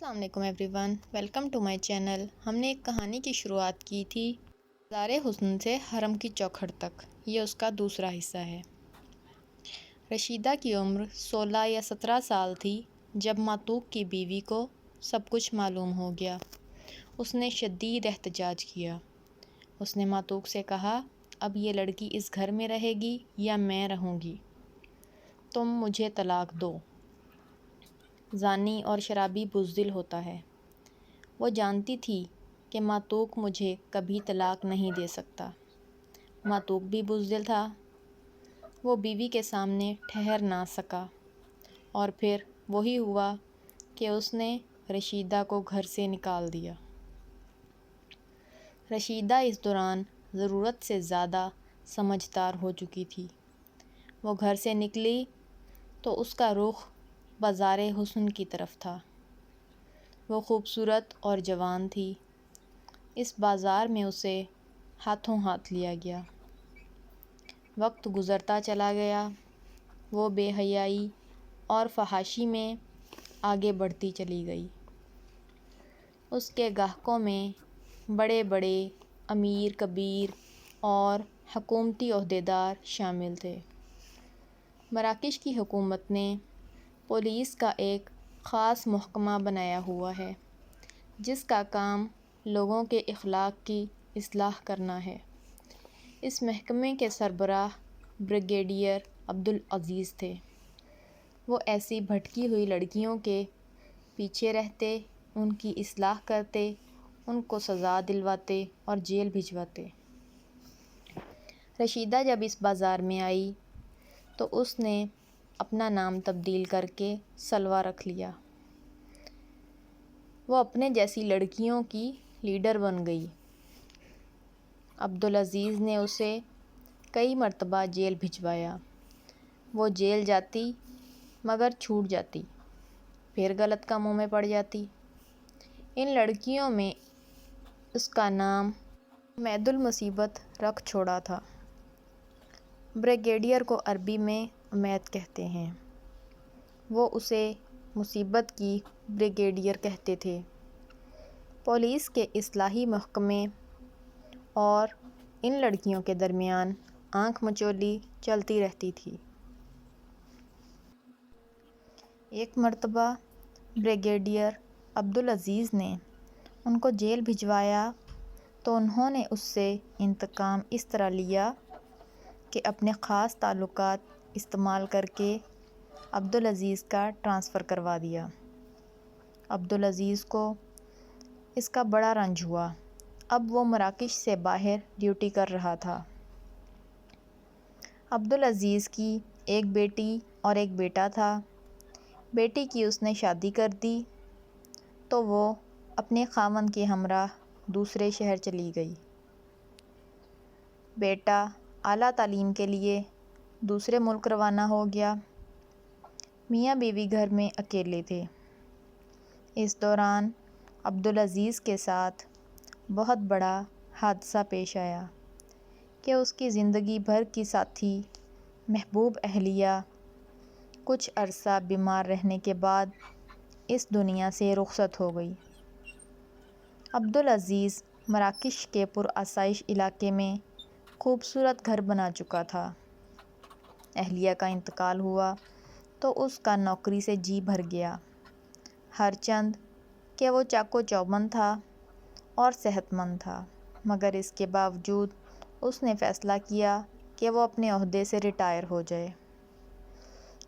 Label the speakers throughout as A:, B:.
A: السلام علیکم everyone, welcome to my channel. ہم نے ایک کہانی کی شروعات کی تھی بازار حسن سے حرم کی چوکھٹ تک، یہ اس کا دوسرا حصہ ہے۔ رشیدہ کی عمر 16 یا 17 سال تھی جب ماتوق کی بیوی کو سب کچھ معلوم ہو گیا۔ اس نے شدید احتجاج کیا۔ اس نے ماتوق سے کہا، اب یہ لڑکی اس گھر میں رہے گی یا میں رہوں گی؟ تم مجھے طلاق دو۔ زانی اور شرابی بزدل ہوتا ہے۔ وہ جانتی تھی کہ ماتوق مجھے کبھی طلاق نہیں دے سکتا۔ ماتوق بھی بزدل تھا۔ وہ بیوی کے سامنے ٹھہر نہ سکا، اور پھر وہی ہوا کہ اس نے رشیدہ کو گھر سے نکال دیا۔ رشیدہ اس دوران ضرورت سے زیادہ سمجھدار ہو چکی تھی۔ وہ گھر سے نکلی تو اس کا رخ بازار حسن کی طرف تھا۔ وہ خوبصورت اور جوان تھی۔ اس بازار میں اسے ہاتھوں ہاتھ لیا گیا۔ وقت گزرتا چلا گیا۔ وہ بے حیائی اور فحاشی میں آگے بڑھتی چلی گئی۔ اس کے گاہکوں میں بڑے بڑے امیر کبیر اور حکومتی عہدیدار شامل تھے۔ مراکش کی حکومت نے پولیس کا ایک خاص محکمہ بنایا ہوا ہے جس کا کام لوگوں کے اخلاق کی اصلاح کرنا ہے۔ اس محکمے کے سربراہ بریگیڈیئر عبدالعزیز تھے۔ وہ ایسی بھٹکی ہوئی لڑکیوں کے پیچھے رہتے، ان کی اصلاح کرتے، ان کو سزا دلواتے اور جیل بھجواتے۔ رشیدہ جب اس بازار میں آئی تو اس نے اپنا نام تبدیل کر کے سلویٰ رکھ لیا۔ وہ اپنے جیسی لڑکیوں کی لیڈر بن گئی۔ عبدالعزیز نے اسے کئی مرتبہ جیل بھجوایا۔ وہ جیل جاتی مگر چھوٹ جاتی، پھر غلط کاموں میں پڑ جاتی۔ ان لڑکیوں میں اس کا نام عمید المصیبت رکھ چھوڑا تھا۔ بریگیڈیئر کو عربی میں عمید کہتے ہیں۔ وہ اسے مصیبت کی بریگیڈیئر کہتے تھے۔ پولیس کے اصلاحی محکمے اور ان لڑکیوں کے درمیان آنکھ مچولی چلتی رہتی تھی۔ ایک مرتبہ بریگیڈیئر عبدالعزیز نے ان کو جیل بھجوایا تو انہوں نے اس سے انتقام اس طرح لیا کہ اپنے خاص تعلقات استعمال کر کے عبدالعزیز کا ٹرانسفر کروا دیا۔ عبدالعزیز کو اس کا بڑا رنج ہوا۔ اب وہ مراکش سے باہر ڈیوٹی کر رہا تھا۔ عبدالعزیز کی ایک بیٹی اور ایک بیٹا تھا۔ بیٹی کی اس نے شادی کر دی تو وہ اپنے خاوند کے ہمراہ دوسرے شہر چلی گئی۔ بیٹا اعلیٰ تعلیم کے لیے دوسرے ملک روانہ ہو گیا۔ میاں بیوی گھر میں اکیلے تھے۔ اس دوران عبدالعزیز کے ساتھ بہت بڑا حادثہ پیش آیا کہ اس کی زندگی بھر کی ساتھی محبوب اہلیہ کچھ عرصہ بیمار رہنے کے بعد اس دنیا سے رخصت ہو گئی۔ عبدالعزیز مراکش کے پرآسائش علاقے میں خوبصورت گھر بنا چکا تھا۔ اہلیہ کا انتقال ہوا تو اس کا نوکری سے جی بھر گیا، ہرچند کہ وہ چاق و چوبند تھا اور صحت مند تھا، مگر اس کے باوجود اس نے فیصلہ کیا کہ وہ اپنے عہدے سے ریٹائر ہو جائے۔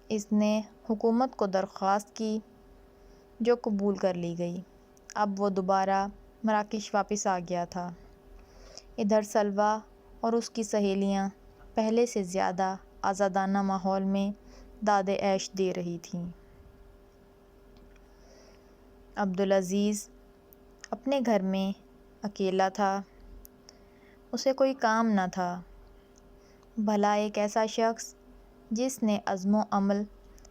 A: اس نے حکومت کو درخواست کی جو قبول کر لی گئی۔ اب وہ دوبارہ مراکش واپس آ گیا تھا۔ ادھر سلویٰ اور اس کی سہیلیاں پہلے سے زیادہ آزادانہ ماحول میں داد عیش دے رہی تھیں۔ عبدالعزیز اپنے گھر میں اکیلا تھا۔ اسے کوئی کام نہ تھا۔ بھلا ایک ایسا شخص جس نے عزم و عمل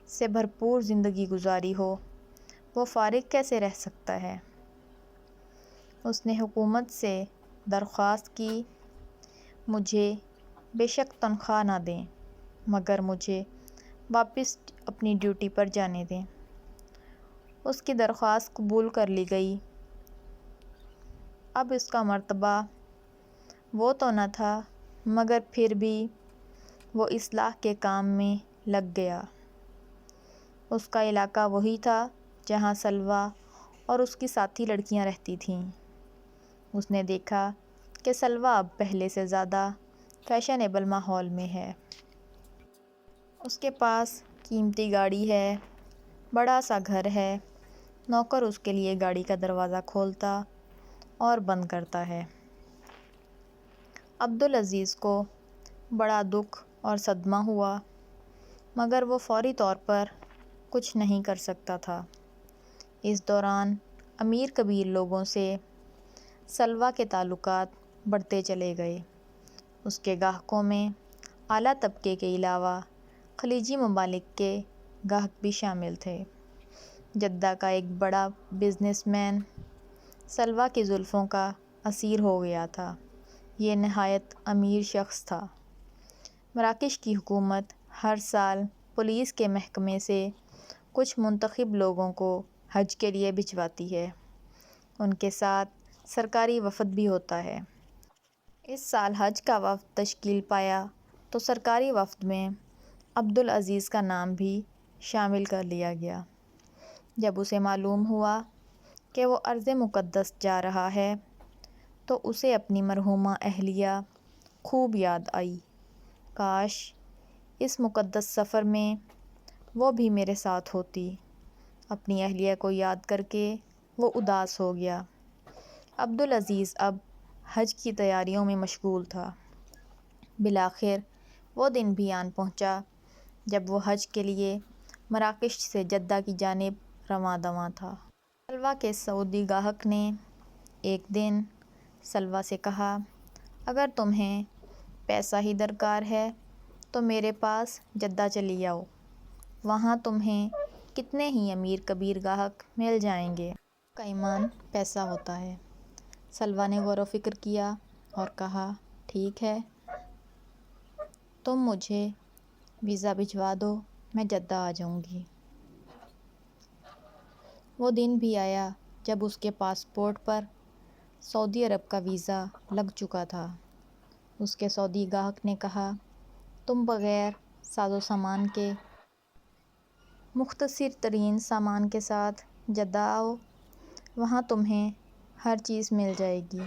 A: سے بھرپور زندگی گزاری ہو، وہ فارغ کیسے رہ سکتا ہے؟ اس نے حکومت سے درخواست کی، مجھے بے شک تنخواہ نہ دیں مگر مجھے واپس اپنی ڈیوٹی پر جانے دیں۔ اس کی درخواست قبول کر لی گئی۔ اب اس کا مرتبہ وہ تو نہ تھا، مگر پھر بھی وہ اصلاح کے کام میں لگ گیا۔ اس کا علاقہ وہی تھا جہاں سلویٰ اور اس کی ساتھی لڑکیاں رہتی تھیں۔ اس نے دیکھا کہ سلویٰ اب پہلے سے زیادہ فیشنیبل ماحول میں ہے۔ اس کے پاس قیمتی گاڑی ہے، بڑا سا گھر ہے، نوکر اس کے لیے گاڑی کا دروازہ کھولتا اور بند کرتا ہے۔ عبدالعزیز کو بڑا دکھ اور صدمہ ہوا، مگر وہ فوری طور پر کچھ نہیں کر سکتا تھا۔ اس دوران امیر کبیر لوگوں سے سلویٰ کے تعلقات بڑھتے چلے گئے۔ اس کے گاہکوں میں اعلیٰ طبقے کے علاوہ خلیجی ممالک کے گاہک بھی شامل تھے۔ جدہ کا ایک بڑا بزنس مین سلویٰ کی زلفوں کا اسیر ہو گیا تھا۔ یہ نہایت امیر شخص تھا۔ مراکش کی حکومت ہر سال پولیس کے محکمے سے کچھ منتخب لوگوں کو حج کے لیے بھجواتی ہے۔ ان کے ساتھ سرکاری وفد بھی ہوتا ہے۔ اس سال حج کا وفد تشکیل پایا تو سرکاری وفد میں عبدالعزیز کا نام بھی شامل کر لیا گیا۔ جب اسے معلوم ہوا کہ وہ ارض مقدس جا رہا ہے تو اسے اپنی مرحومہ اہلیہ خوب یاد آئی۔ کاش اس مقدس سفر میں وہ بھی میرے ساتھ ہوتی۔ اپنی اہلیہ کو یاد کر کے وہ اداس ہو گیا۔ عبدالعزیز اب حج کی تیاریوں میں مشغول تھا۔ بالآخر وہ دن بھی آن پہنچا جب وہ حج کے لیے مراکش سے جدہ کی جانب رواں دواں تھا۔ سلویٰ کے سعودی گاہک نے ایک دن سلویٰ سے کہا، اگر تمہیں پیسہ ہی درکار ہے تو میرے پاس جدہ چلی آؤ، وہاں تمہیں کتنے ہی امیر کبیر گاہک مل جائیں گے۔ آپ کا ایمان پیسہ ہوتا ہے۔ سلویٰ نے غور و فکر کیا اور کہا، ٹھیک ہے، تم مجھے ویزا بھجوا دو، میں جدہ آ جاؤں گی۔ وہ دن بھی آیا جب اس کے پاسپورٹ پر سعودی عرب کا ویزا لگ چکا تھا۔ اس کے سعودی گاہک نے کہا، تم بغیر ساز و سامان کے مختصر ترین سامان کے ساتھ جدہ آؤ، وہاں تمہیں ہر چیز مل جائے گی۔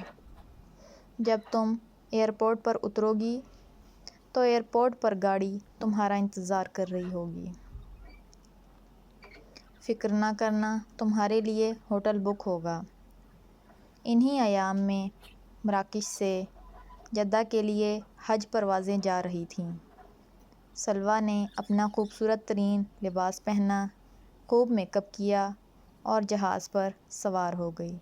A: جب تم ایئرپورٹ پر اترو گی تو ایئرپورٹ پر گاڑی تمہارا انتظار کر رہی ہوگی۔ فکر نہ کرنا، تمہارے لیے ہوٹل بک ہوگا۔ انہی ایام میں مراکش سے جدہ کے لیے حج پروازیں جا رہی تھیں۔ سلویٰ نے اپنا خوبصورت ترین لباس پہنا، خوب میک اپ کیا اور جہاز پر سوار ہو گئی۔